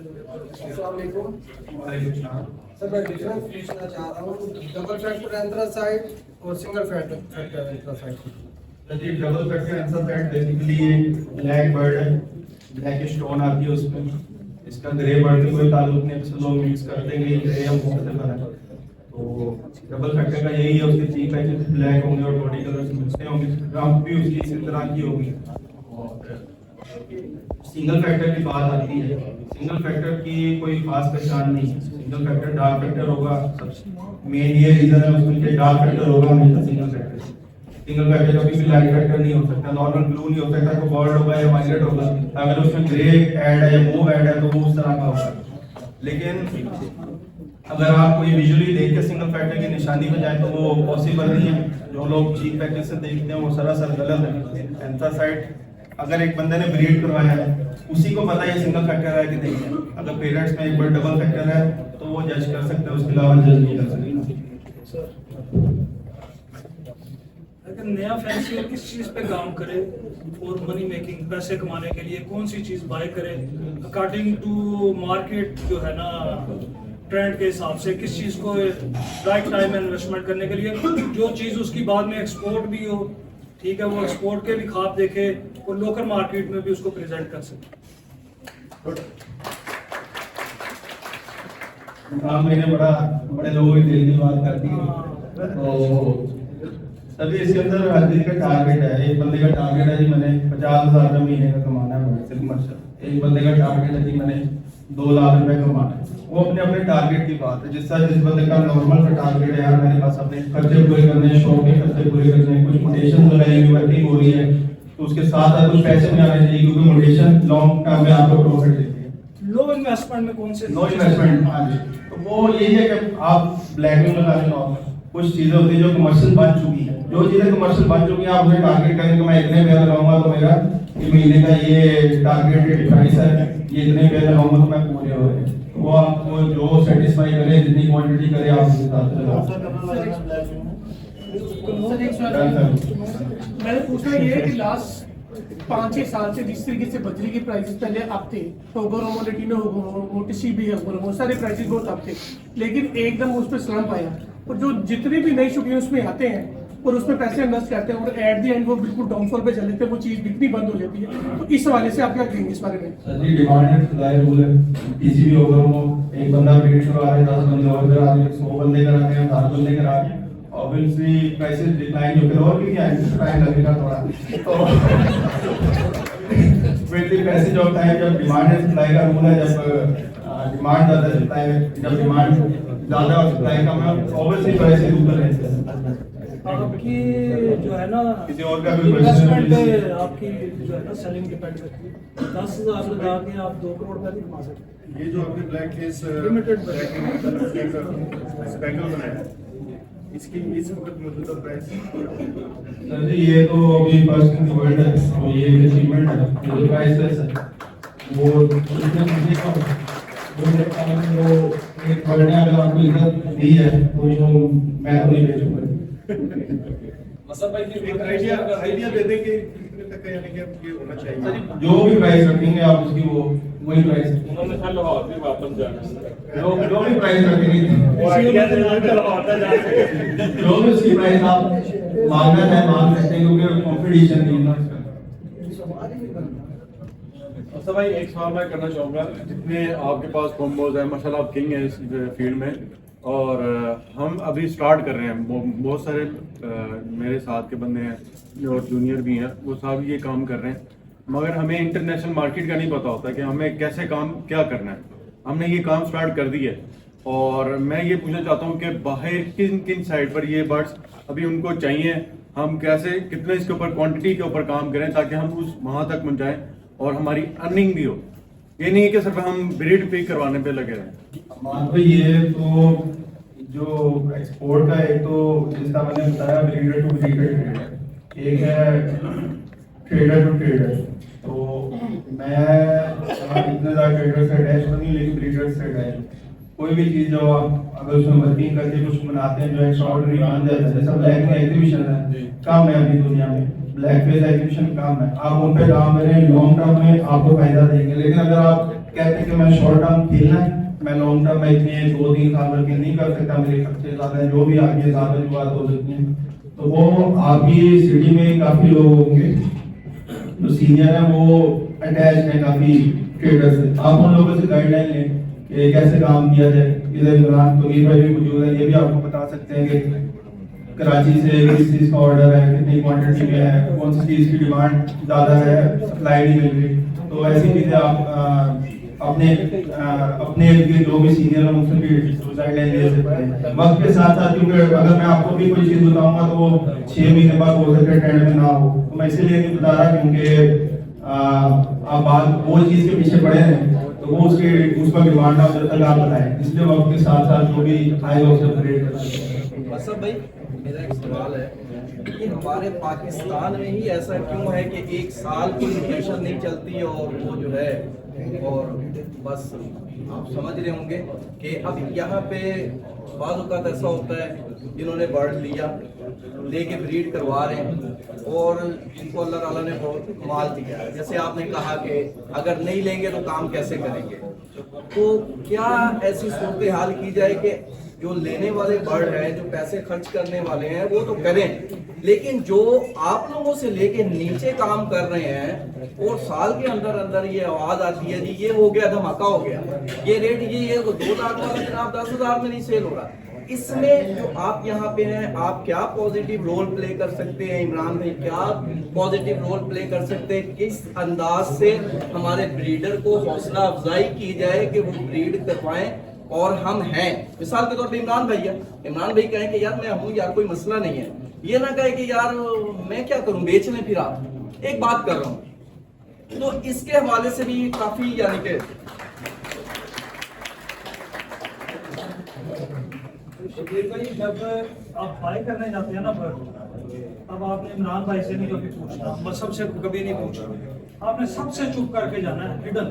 अस्सलाम वालेकुम। सर मैं डिफरेंस पूछना चाह रहा हूँ, डबल फैक्टर एंथ्रासाइड और single factor anthracite. Double factor anthracite basically black bird है, ब्लैक स्टोन आती है उसमें। इसका ग्रे बर्ड से कोई ताल्लुक नहीं, अक्सर लोग मिक्स कर देंगे ग्रे या मुख्तलिफ है। तो डबल फैक्टर का यही है, उसके चीफ पैचेस ब्लैक होंगे और बॉडी कलर से मिलते होंगे, रंग भी उसकी इसी तरह की होगी। और सिंगल फैक्टर की बात आती है, सिंगल फैक्टर की कोई खास पहचान नहीं है। सिंगल फैक्टर डार्क फैक्टर होगा, मेन ये रीजन है उसमें कि डार्क फैक्टर होगा हमेशा सिंगल फैक्टर। सिंगल फैक्टर कभी भी लाइट फैक्टर नहीं हो सकता, नॉर्मल ब्लू नहीं हो सकता, तो गोल्ड होगा या वायलेट होगा। अगर उसमें ग्रे ऐड है या मूव ऐड है तो वो उस तरह का होगा। लेकिन अगर आप कोई विजुअली देख के सिंगल फैक्टर की निशानी पे जाए तो वो पॉसिबल नहीं है। जो लोग चीफ पैकेज से देखते हैं वो सरासर गलत है। एंथ्रासाइड अगर एक बंदे ने ब्रीड करवाया है, उसी को पता है सिंगल फैक्टर है कि नहीं है। अगर पेरेंट्स में एक बार डबल फैक्टर है तो वो जज कर सकते हैं, उसके अलावा जज नहीं कर सकते। अगर नया फैंसी किस चीज पे काम करे और मनी मेकिंग पैसे कमाने के लिए कौन सी चीज बाय करे अकॉर्डिंग टू मार्केट जो है ना ट्रेंड के हिसाब से, किस चीज को राइट टाइम में इन्वेस्टमेंट करने के लिए जो चीज उसकी बाद में एक्सपोर्ट भी हो, ठीक है, वो एक्सपोर्ट के भी ख्वाब देखे और लोकल मार्केट में भी उसको प्रेजेंट कर सके। मैंने बड़े लोगों की दिल की बात कर दी। तो तभी इसके अंदर हर दिन का टारगेट है। एक बंदे का टारगेट है जी मैंने 50,000 महीने का कमाना है सिर्फ मर्चेंट। एक बंदे का टारगेट है जी मैंने 2 लाख रुपए कमाना है। वो अपने अपने टारगेट की बात है। जिस बंदे का नॉर्मल का टारगेट है, यार मेरे पास अपने खर्चे पूरे करने हैं, शौक के खर्चे पूरे करने हैं, कुछ मोटिवेशन हो रही है, वर्किंग हो रही है, तो उसके साथ साथ कुछ पैसे भी आने चाहिए, क्योंकि मोटिवेशन लॉन्ग टर्म में आपको प्रॉफिट देती है। लो इन्वेस्टमेंट में कौन से नो इन्वेस्टमेंट, हाँ जी। तो वो यही है कि आप ब्लैक में लगाने नॉर्मल कुछ चीजें होती है जो कमर्शियल बन चुकी है। जो चीजें कमर्शियल बन चुकी है आप उन्हें टारगेट करें कि मैं इतने बेल लगाऊंगा तो मेरा ये महीने का ये टारगेट प्राइस है, ये इतने बेल लगाऊंगा तो मैं पूरे हो रहे। वो आपको जो सेटिस्फाई करे, जितनी क्वांटिटी करे आप उस हिसाब से मैंने पूछना ये है कि लास्ट 5-6 साल से जिस तरीके से बजरी के प्राइसेस पहले अप थे, टोगोरोमो, लेटिनो मोटिसी भी है, वो सारे प्राइसेस बहुत अप थे, लेकिन एकदम उस पर स्लम्प आया और जो जितने भी नए शौकीन उसमें आते हैं और उसमें पैसे इन्वेस्ट करते हैं और एट द एंड वो बिल्कुल डाउनफॉल पे चले थे, वो चीज बिकनी बंद हो जाती है। तो इस हवाले से आप क्या कहेंगे इस बारे में? Sir ji, demand and supply rule है। किसी भी होगा वो एक बंदा ब्रीड करवा रहे, 10 बंदे और करा रहे, 100 बंदे करा रहे हैं, 10 बंदे करा रहे हैं, ऑब्वियसली प्राइसेस डिक्लाइन हो गए और भी क्या है, टाइम लगेगा थोड़ा। तो बेसिकली पैसे जो होता है, जब डिमांड एंड सप्लाई का रूल है, जब डिमांड ज्यादा सप्लाई है, जब डिमांड ज्यादा और सप्लाई कम है, ऑब्वियसली प्राइसेस ऊपर रहते हैं। आपकी जो है ना किसी और का भी इन्वेस्टमेंट पे आपकी जो है ना सेलिंग डिपेंड करती है। 10,000 लगा के आप 2 करोड़ का भी कमा सकते हैं। ये जो आपने ब्लैक केस लिमिटेड स्पेकल बनाया है, इसकी इस वक्त मौजूदा प्राइस सर जी ये तो अभी फर्स्ट इन द वर्ल्ड है, तो ये अचीवमेंट है। जो प्राइसेस है वो एक वर्ल्ड ने अगर आपको इज्जत दी है तो यूं मैं तो नहीं बेचूंगा। मतलब भाई एक आइडिया दे दें कि कितने तक का यानी कि ये होना चाहिए। जो भी प्राइस रखेंगे आप उसकी वो वही प्राइस उन्होंने कहा लाहौर भी वापस जाना, जो भी प्राइस रखेंगे वो आइडिया दे दें कि लाहौर तक जा सके। जो भी उसकी प्राइस आप मांगना है मांग सकते हैं, क्योंकि कंपटीशन नहीं है। अच्छा भाई, एक सवाल मैं करना चाहूँगा। जितने आपके पास कॉम्बोज है, माशाल्लाह आप किंग हैं इस फील्ड में, और हम अभी स्टार्ट कर रहे हैं। बहुत सारे मेरे साथ के बंदे हैं और जूनियर भी हैं, वो सब ये काम कर रहे हैं, मगर हमें इंटरनेशनल मार्केट का नहीं पता होता कि हमें कैसे काम क्या करना है। हमने ये काम स्टार्ट कर दिया है और मैं ये पूछना चाहता हूँ कि बाहर किन किन साइड पर ये बर्ड्स अभी उनको चाहिए, हम कैसे कितने इसके ऊपर क्वांटिटी के ऊपर काम करें ताकि हम उस वहाँ तक पहुँचाएँ और हमारी अर्निंग भी हो। ये नहीं कि सिर्फ हम ब्रीड पे करवाने पे लगे रहें। मान तो ये तो जो एक्सपोर्ट का एक तो जिसका मैंने बताया ब्रीडर टू ब्रीडर ट्रेडर, एक है ट्रेडर टू ट्रेडर। तो मैं इतने ज़्यादा ट्रेडर से अटैच नहीं, लेकिन ब्रीडर से अटैच। कोई भी चीज़ जो अगर उसमें वर्किंग करके कुछ बनाते हैं जो एक्स्ट्राऑर्डिनरी बन जाता है, जैसा ब्लैक में एग्जीबिशन है, काम है अभी दुनिया में ब्लैक फेस एग्जीबिशन काम है, आप उन पे काम करें, लॉन्ग टर्म में आपको फायदा देंगे। लेकिन अगर आप कहते हैं कि मैं शॉर्ट टर्म खेलना है, मैं लॉन्ग टर्म में इतने 2-3 साल में नहीं कर सकता, मेरे खर्चे ज्यादा हैं, जो भी आगे ज्यादा की बात हो सकती है। तो वो आपकी सिटी में काफी लोग होंगे जो सीनियर है, वो अटैच है काफी ट्रेडर से। आप उन लोगों से गाइडलाइन लें कि कैसे काम किया जाए। इधर इमरान तो ये भाई भी मौजूद है, ये भी आपको बता सकते हैं कि कराची से किस चीज का ऑर्डर है, कितनी क्वांटिटी में है, कौन सी चीज की डिमांड ज्यादा है, सप्लाई नहीं मिल रही। तो ऐसी चीजें आप अपने जो भी सीनियर है उनसे भी गाइडलाइन ले सकते हैं वक्त के साथ साथ। क्योंकि अगर मैं आपको भी कोई चीज बताऊंगा तो वो 6 महीने बाद हो सकता है ट्रेंड में ना हो, तो मैं इसीलिए नहीं बता रहा क्योंकि आप बात वो चीज के पीछे पड़े हैं तो वो उसका डिमांड ना जब तक आप बताएं, इसलिए वक्त के साथ साथ जो भी आएगा उसे अपग्रेड करना। असद भाई, मेरा एक सवाल है कि हमारे पाकिस्तान में ही ऐसा क्यों है कि 1 साल कोई रोटेशन नहीं चलती और वो जो है, और बस आप समझ रहे होंगे कि अब यहाँ पे बाज़ औक़ात ऐसा होता है जिन्होंने बर्ड लिया लेके ब्रीड करवा रहे हैं और इनको अल्लाह ताला ने बहुत माल दिया है। जैसे आपने कहा कि अगर नहीं लेंगे तो काम कैसे करेंगे, तो क्या ऐसी सूरत हाल की जाए कि जो लेने वाले बर्ड हैं, जो पैसे खर्च करने वाले हैं वो तो करें, लेकिन जो आप लोगों से लेके नीचे काम कर रहे हैं और साल के अंदर अंदर ये आवाज आती है जी ये हो गया, धमाका हो गया, ये रेट ये 2 लाख वाला जनाब 10,000 में नहीं सेल हो रहा। इसमें जो आप यहाँ पे हैं, आप क्या पॉजिटिव रोल प्ले कर सकते हैं इमरान भाई, क्या पॉजिटिव रोल प्ले कर सकते हैं, किस अंदाज से हमारे ब्रीडर को हौसला अफजाई की जाए कि वो ब्रीड करवाएं और हम हैं। मिसाल के तौर पे इमरान भाई है, इमरान भाई कहें कि यार मैं हूँ यार, कोई मसला नहीं है, ये ना कहे कि यार मैं क्या करूँ, बेच लें फिर आप, एक बात कर रहा हूँ। तो इसके हवाले से भी काफी यानी कि शबीर भाई, जब आप बाय करने जाते हैं ना बर्ड, तब आपने इमरान भाई से नहीं कभी पूछना, मैं सबसे कभी नहीं पूछना, आपने सबसे चुप करके जाना है हिडन,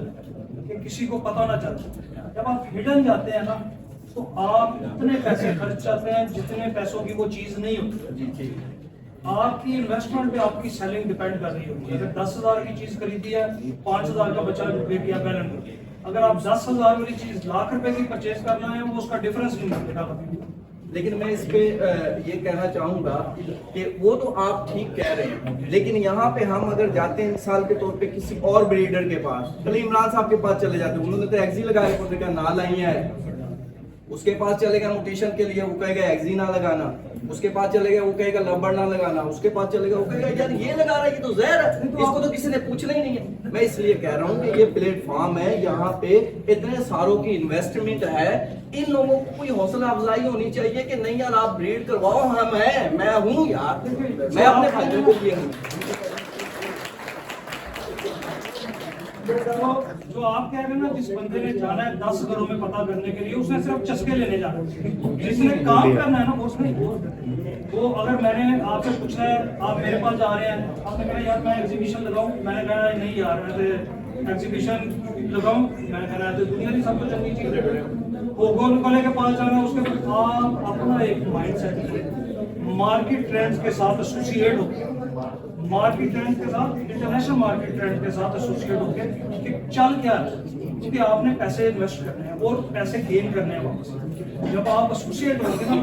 कि किसी को पता ना चले। जब आप हिडन जाते हैं ना तो आप इतने पैसे खर्च जाते हैं जितने पैसों की वो चीज नहीं होती। आपकी इन्वेस्टमेंट पे आपकी सेलिंग डिपेंड कर रही होगी। अगर 10,000 की चीज खरीदी है, 5,000 का बचा वेट या बैलेंस। अगर आप 10,000 वाली चीज लाख रुपए की परचेज करना है, वो उसका डिफरेंस नहीं मिलेगा कभी। लेकिन मैं इस पे ये कहना चाहूंगा कि वो तो आप ठीक कह रहे हैं, लेकिन यहाँ पे हम अगर जाते हैं मिसाल के तौर पे किसी और ब्रीडर के पास, चले इमरान साहब के पास चले जाते हैं, उन्होंने तो एक्जी लगाया, उन्होंने कहा ना लाई है। उसके पास चलेगा म्यूटेशन के लिए, वो कहेगा एक्जी ना लगाना। उसके पास चलेगा, वो कहेगा लंबर ना लगाना। उसके पास चलेगा, वो कहेगा यार ये लगा रहा है, ये तो जहर है, इसको तो किसी ने पूछना ही नहीं है। मैं इसलिए कह रहा हूँ कि ये प्लेटफॉर्म है, यहाँ पे इतने सालों की इन्वेस्टमेंट है, इन लोगों को कोई हौसला अफजाई होनी चाहिए कि नहीं यार आप ब्रीड करवाओ, हम हैं, मैं हूँ यार, मैं अपने बंदे को किया हूँ। जो आप कह रहे हैं ना, जिस बंदे ने जाना है 10 घरों में पता करने के लिए, उसने सिर्फ चस्के लेने जाना है। जिसने काम करना है ना वो उसने, वो अगर मैंने आपसे पूछना है, आप मेरे पास जा रहे हैं, आपने कहा यार मैं एग्जीबिशन लगाऊं, मैंने कहा नहीं यार मैं तो एग्जीबिशन लगाऊं, मैंने कहा तो दुनिया की सबसे चंगी चीज है होगोन वाले के पास जाना। उसके बाद आप अपना एक माइंड सेट मार्केट ट्रेंड्स के साथ एसोसिएट होकर, मार्केट ट्रेंड के साथ, इंटरनेशनल मार्केट ट्रेंड के साथ एसोसिएट होकर कि चल क्या है, क्योंकि आपने पैसे इन्वेस्ट करने हैं और पैसे गेन करने हैं वापस। जब आप एसोसिएट होंगे ना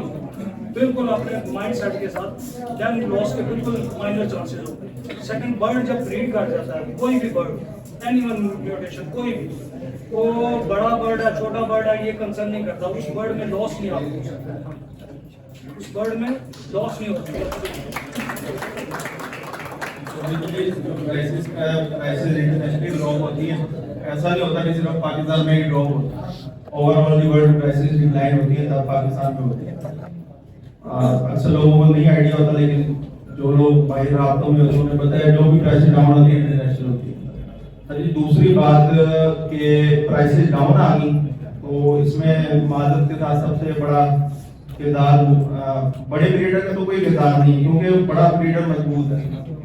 बिल्कुल अपने माइंड सेट के साथ, देन लॉस के बिल्कुल माइनर चांसेस होते हैं। सेकंड, बर्ड जब ब्रीड कर जाता है, कोई भी बर्ड, एनीवन म्यूटेशन, कोई भी, वो बड़ा बर्ड है छोटा बर्ड है ये कंसर्न नहीं करता, उस बर्ड में लॉस नहीं आपको हो सकता, उस बर्ड में लॉस नहीं होता। इंटरनेशनली ड्रॉप होती है, ऐसा नहीं होता कि सिर्फ पाकिस्तान में ही ड्रॉप होता है, ओवरऑल वर्ल्ड प्राइसेस डिक्लाइन होती है तब पाकिस्तान में होती है। अक्सर लोगों को नहीं आइडिया होता, लेकिन जो लोग बाहर रातों में होते हैं उन्हें पता है जो भी प्राइसेस डाउन होती है इंटरनेशनल होती है। दूसरी बात के प्राइसेस डाउन आ गई तो इसमें मादक के साथ सबसे बड़ा किरदार बड़े ब्रीडर का तो कोई किरदार नहीं, क्योंकि बड़ा ब्रीडर मजबूत है,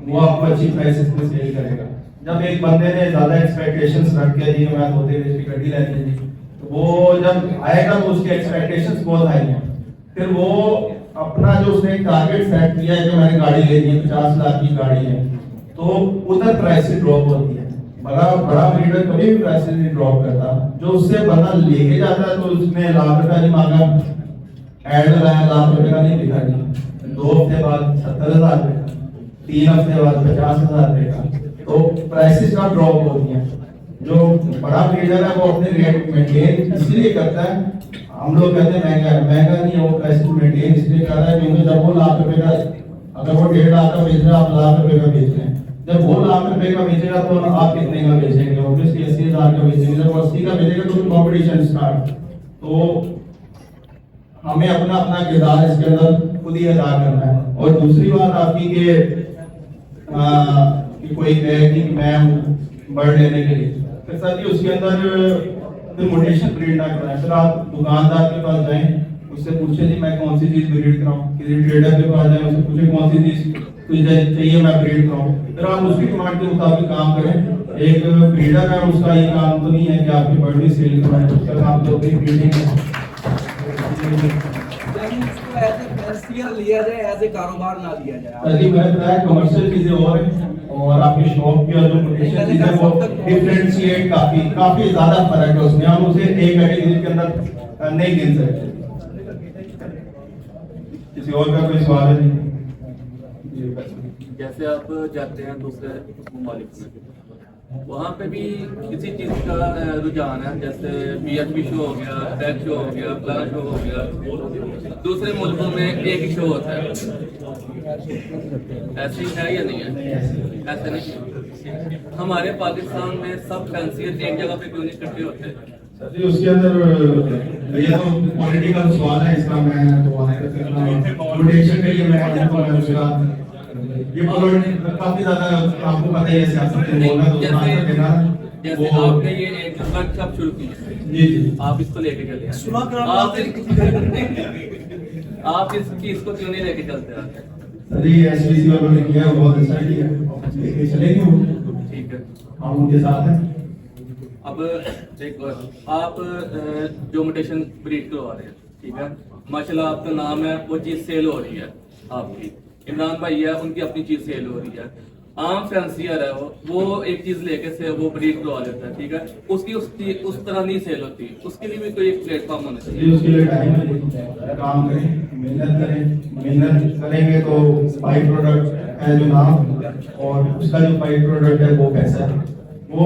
वो आपको अच्छी प्राइसेस पे सेल करेगा। जब एक बंदे ने ज्यादा एक्सपेक्टेशंस रख के दी मैं होते हुए इसकी गड्डी लेनी थी, तो वो जब आएगा तो उसके एक्सपेक्टेशंस बहुत हाई हैं, फिर वो अपना जो उसने टारगेट सेट किया है कि मैंने गाड़ी लेनी है 50 लाख की गाड़ी है, तो उधर प्राइस ड्रॉप होती है। बड़ा ब्रीडर कभी भी प्राइसेस नहीं ड्रॉप करता। जो उससे बंदा लेके जाता है तो उसने लाख रुपया नहीं मांगा, एड लगाया लाख रुपए का नहीं दिखा जी, 2 हफ्ते बाद 70,000 रुपए का, 3 हफ्ते बाद 50,000 रुपए का, तो प्राइसेस का ड्रॉप होती है। जो बड़ा ब्रीडर है वो अपने रेट मेंटेन इसलिए करता है, हम लोग कहते हैं महंगा नहीं है, वो प्राइसेस मेंटेन इसलिए कर रहा है क्योंकि जब वो लाख रुपए का, अगर वो 1.5 लाख का बेच रहा है, आप लाख रुपए का बेच रहे हैं, जब वो लाख रुपए का बेचेगा तो आप कितने का बेचेंगे? ऑब्वियसली 80,000 का बेचेंगे। जब 80 का बेचेगा तो कंपटीशन स्टार्ट। तो हमें अपना अपना किरदार इसके अंदर खुद ही अदा करना है। और दूसरी बात आपकी कि कोई कहे कि मैं बर्ड लेने के लिए, फिर सर जी उसके अंदर मोटेशन ब्रीड ना कराएं। फिर आप दुकानदार के पास जाएं, उससे पूछे जी मैं कौन सी चीज ब्रीड कराऊं, किसी ट्रेडर के पास जाएं, उससे पूछे कौन सी चीज तुझे चाहिए मैं ब्रीड कराऊं, फिर आप उसकी डिमांड के मुताबिक काम करें। एक ब्रीडर है, उसका ये काम तो नहीं है कि आपकी बर्ड भी सेल कराएं, उसका काम तो अपनी ब्रीडिंग है। लिया जाए एज ए कारोबार ना लिया जाए। अभी मैंने बताया कमर्शियल चीजें और हैं, और आपकी शॉप की और जो पोटेंशियल चीजें वो डिफरेंशिएट काफी ज्यादा फर्क है उसमें, हम उसे एक कैटेगरी के अंदर नहीं गिन सकते। किसी और का कोई सवाल है? जैसे आप जाते हैं दूसरे ममालिक में, वहाँ पे भी किसी चीज़ का रुझान है, जैसे BHP शो हो गया, टैग शो हो गया, प्लान शो हो गया, दूसरे मुल्कों में एक ही शो होता है, ऐसे ही है या नहीं है? ऐसे नहीं। हमारे पाकिस्तान में सब फैंसियर एक जगह पे क्यों नहीं इकट्ठे होते? सर जी उसके अंदर ये तो पॉलिटिकल सवाल है, इसका मैं तो पोटेंशियल के लिए मैं ये काफी ज्यादा आपको पता ही है सियासत में बोलना तो जैसे आपने ये एक वर्कशॉप शुरू की है, जी आप इसको लेके चले आप इस चीज को क्यों नहीं लेके चलते आते? सर जी SBC वालों ने किया, बहुत अच्छा किया, लेके चलेंगे वो, ठीक है, हम उनके साथ हैं। अब एक और आप जो म्यूटेशन ब्रीड करवा रहे हैं, ठीक है, माशाल्लाह आपका नाम है, वो चीज सेल हो रही है आपकी, इमरान भाई है उनकी अपनी चीज सेल हो रही है, आम फैंसियर है वो एक चीज लेके से वो ब्रीड करवा लेता है, ठीक है, उसकी उस तरह नहीं सेल होती, उसके लिए भी कोई एक प्लेटफॉर्म होना चाहिए। उसके लिए टाइम है, काम करें, मेहनत करेंगे तो बाई प्रोडक्ट है जो नाम, और उसका जो बाई प्रोडक्ट है वो पैसा है। वो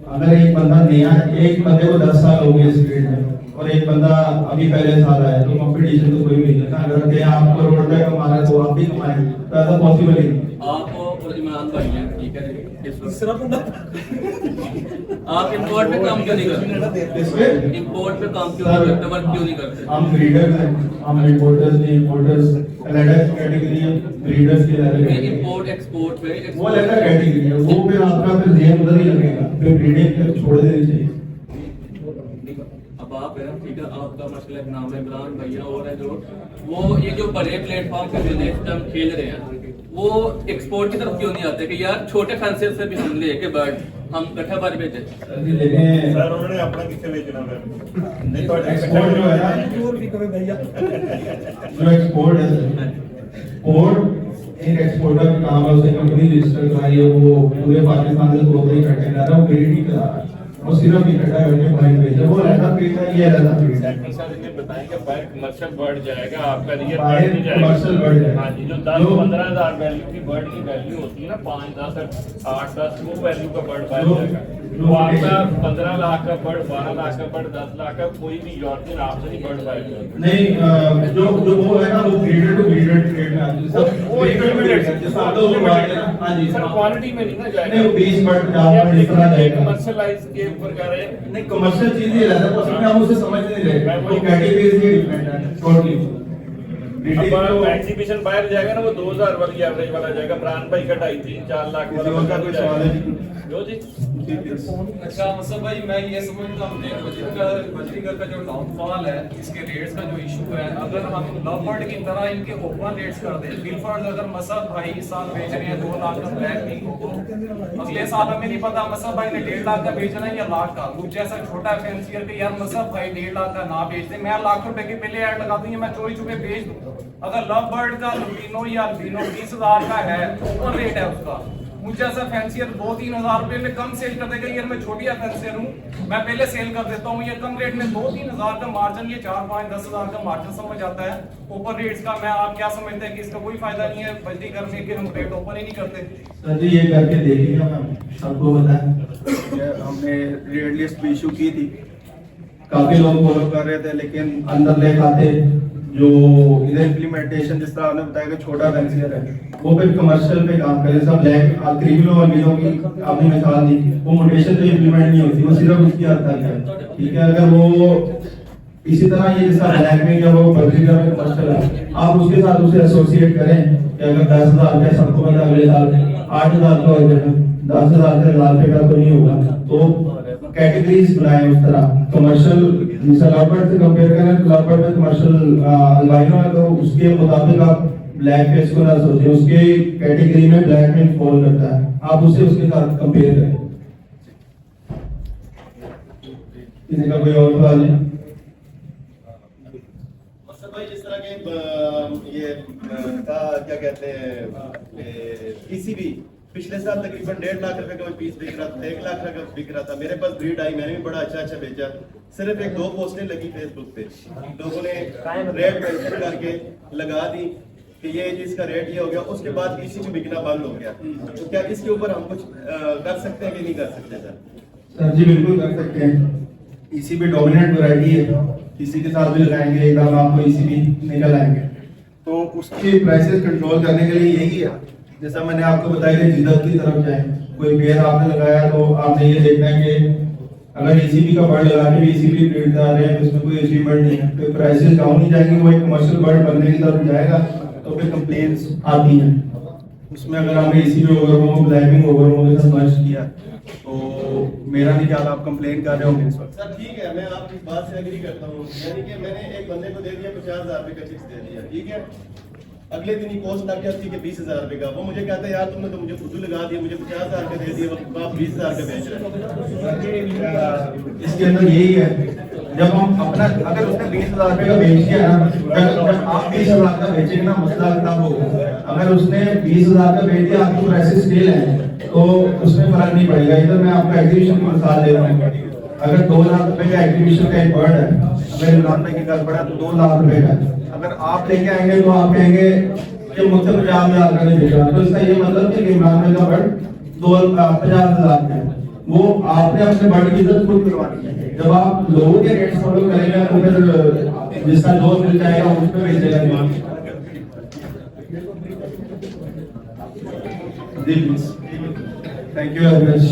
अगर एक बंदा नया, एक बंदे को 10 साल हो गए इस फील्ड में, और एक बंदा अभी पहले साल आया, तो कंपटीशन तो कोई नहीं है। अगर आप करोड़ रुपए कमा रहे तो आप भी कमाएंगे, तो ऐसा पॉसिबल ही नहीं। आप और इमरान भाई हैं, ठीक है, आप इंपोर्ट पे काम क्यों नहीं करते? इंपोर्ट पे काम क्यों नहीं करते? वर्क क्यों नहीं करते? हम ब्रीडर्स हैं, हम इंपोर्टर्स नहीं, इंपोर्टर्स अलग कैटेगरी है, ब्रीडर्स की अलग कैटेगरी। इंपोर्ट एक्सपोर्ट पे वो अलग कैटेगरी है, वो फिर आपका फिर ध्यान उधर ही लगेगा, फिर ब्रीडिंग फिर छोड़ देनी चाहिए। अब आप है, ठीक है, आपका मसला एक नाम है इमरान भैया, और है जो वो ये जो बड़े प्लेटफॉर्म पे जो नेक्स्ट हम खेल रहे हैं, वो एक्सपोर्ट की तरफ क्यों नहीं आते कि यार छोटे फैंसियर से भी हम लेके बर्ड हम कट्ठा बारी भेजे? सर उन्होंने अपना किसे बेचना है? नहीं तो एक्सपोर्ट जो है ना, जो एक्सपोर्ट है, और एक एक्सपोर्टर का काम है, उसे कंपनी रजिस्टर कराई है, वो पूरे पाकिस्तान से 2 ही कटे ना रहा, वो ग्रेड नहीं करा रहा, वो सिर्फ इकट्ठा करके बाइक भेजा, वो ऐसा फील्ड है, ये ऐसा फील्ड है। सर इन्हें बताएंगे बाय कमर्शियल बर्ड जाएगा, आपका रियल बाय बर्ड नहीं जाएगा। कमर्शियल बर्ड जाएगा। हाँ जी, जो 10-15 हज़ार वैल्यू की बर्ड की वैल्यू होती है ना, 5-10 8-10 वो वैल्यू का बर्ड बाय जाएगा। तो आपका 15 लाख का बर्ड, 12 लाख का बर्ड, 10 लाख का कोई भी यूरोपियन आपसे नहीं बर्ड बाय करेगा। नहीं, जो वो है ना, वो ब्रीडर टू ब्रीडर ट्रेड में आती है, सब वो इंटरमीडिएट है, जिसका तो वो बात है ना, हाँ जी सर क्वांटिटी में नहीं ना जाएगा। नहीं, वो 20 बर्ड 50 बर्ड इतना जाएगा। कमर्शियलाइज के ऊपर कर रहे हैं। नहीं, कमर्शियल चीज ही रहता है, उसमें हम उसे समझ नहीं रहे, वो कैटेगरीज ही डिफरेंट है टोटली। अब एग्जीबिशन बाहर जाएगा ना, वो 2000 वाली एवरेज वाला जाएगा, प्राण भाई का 2.5-3-4 लाख वाला किसी और का कोई सवाल है? जो जी अच्छा मतलब भाई मैं ये समझता हूँ कि बजरीगर का जो डाउनफॉल है, इसके रेट्स का जो इशू है, अगर हम लव बर्ड की तरह इनके ओपन रेट्स कर दें, बिलफर्ड अगर मसद भाई इस साल बेच रहे हैं 2 लाख का ब्लैक पिंक, अगले साल हमें नहीं पता मसद भाई ने 1.5 लाख का बेचना है या लाख का, कुछ ऐसा छोटा फैंसियर के यार मसद भाई 1.5 लाख का ना बेच दे, मैं लाख रुपए के पहले ऐड लगा दूंगी, मैं चोरी छुपे बेच दूँ। अगर लव बर्ड का लुबिनो या अल्बिनो 20,000 का है, ओपन रेट है उसका, मुझे ऐसा फैंसियर 2-3 हजार रुपए में कम सेल कर देगा। यार मैं छोटिया फैंसियर हूँ, मैं पहले सेल कर देता हूँ, ये कम रेट में 2-3 हजार का मार्जिन, ये 4-5-10 हजार का मार्जिन समझ आता है ऊपर रेट्स का। मैं आप क्या समझते हैं कि इसका कोई फायदा नहीं है बजरी करने के, हम रेट ऊपर ही नहीं करते? सर जी ये करके देखिएगा, मैम सबको बताया हमने रेट लिस्ट भी इशू की थी, काफी लोग फॉलो कर रहे थे, लेकिन अंदर ले खाते जो इधर इम्प्लीमेंटेशन जिस तरह आपने बताया कि छोटा फैंसियर है वो फिर कमर्शियल पे काम करे। सब ब्लैक क्रिमिनल और मीलों की आपने मिसाल दी, वो मोटेशन तो इम्प्लीमेंट नहीं होती, वो सिर्फ उसकी हद तक है, ठीक है। अगर वो इसी तरह ये जिसका ब्लैक में या वो बजरी का कमर्शियल है, आप उसके साथ उसे एसोसिएट करें कि अगर 10,000 का सबको पता अगले साल 8,000 का हो जाएगा, 10,000 से लाख रुपए का तो नहीं होगा, तो कैटेगरीज बनाए उस तरह। कमर्शियल मिसाल लॉकवर्ड से कंपेयर करें तो लॉकवर्ड में कमर्शियल अल्बाइनो है तो उसके मुताबिक आप ब्लैक फेस को ना सोचें, उसके कैटेगरी में ब्लैक में फॉल करता है, आप उसे उसके साथ कंपेयर करें। किसी का कोई और सवाल है? भाई जिस तरह के ये था क्या कहते हैं पीसीबी पिछले साल तकरीबन 1.5 लाख रुपए का पीस बिक रहा था, 1 लाख का बिक रहा था। मेरे पास ब्रीड आई, मैंने भी बड़ा अच्छा बेचा। सिर्फ 1-2 पोस्टें लगी फेसबुक पे, लोगों ने रेट मेंशन करके लगा दी कि ये इसका रेट ये हो गया, उसके बाद पीसी में बिकना बंद हो गया। तो क्या इसके ऊपर हम कुछ कर सकते हैं कि नहीं कर सकते सर? सर जी बिल्कुल कर सकते हैं। ईसीबी डोमिनेंट वैरायटी है, किसी के साथ भी लगाएंगे एकदम आपको ईसीबी निकल आएंगे, तो उसकी प्राइसेस कंट्रोल करने के लिए यही है, जैसा मैंने आपको बताया कि जिद्दत की तरफ जाए। कोई पेयर आपने लगाया तो आपने ये देखना है कि अगर ईसीबी का बर्ड लगा के भी ईसीबी रेट आ रहे हैं तो उसमें कोई अचीवमेंट नहीं है, तो प्राइसेस डाउन नहीं जाएंगी, वो एक कमर्शियल बर्ड बनने की तरफ जाएगा तो फिर कंप्लेंट्स आती हैं। उसमें अगर आपने ईसीबी ओवरहोम ब्लैकिंग ओवरहोम के साथ मर्ज किया तो मेरा नहीं ख्याल आप कंप्लेन कर रहे होंगे इस वक्त। सर ठीक है, मैं आपकी बात से एग्री करता हूँ। यानी कि मैंने एक बंदे को दे दिया 50,000 रुपए का चिप्स दे दिया, ठीक है। अगले दिन ही पोस्ट लग जाती है कि 20,000 रुपए का। वो मुझे कहता है यार तुमने तो मुझे खुद लगा दिया, मुझे 50,000 का दे दिया, आप 20,000 का बेच रहे हैं। इसके अंदर यही है, जब हम अपना अगर उसने 20,000 रुपए का बेच दिया ना, जब आप 20,000 का बेचेंगे ना मसला तब होगा। अगर उसने 20,000 का बेच दिया, आपकी प्राइसेस स्केल है तो उसमें फर्क नहीं पड़ेगा। इधर मैं आपको एग्जीबिशन की मिसाल दे रहा हूँ, अगर 2 लाख रुपए का एग्जीबिशन का एक बर्ड है, अगर इमरान भाई की घर पड़ा तो 2 लाख रुपए का, अगर आप लेके आएंगे तो आप कहेंगे कि मुझसे 50,000 का नहीं बेचा, तो इसका ये मतलब है कि इमरान भाई का बर्ड 50,000 का है, वो आपने अपने बर्ड की इज्जत खुद करवानी है। जब आप लोगों के रेट फॉलो करेंगे तो फिर जिसका जो मिल जाएगा उस पर बेचेगा। जी थैंक यू वेरी मच।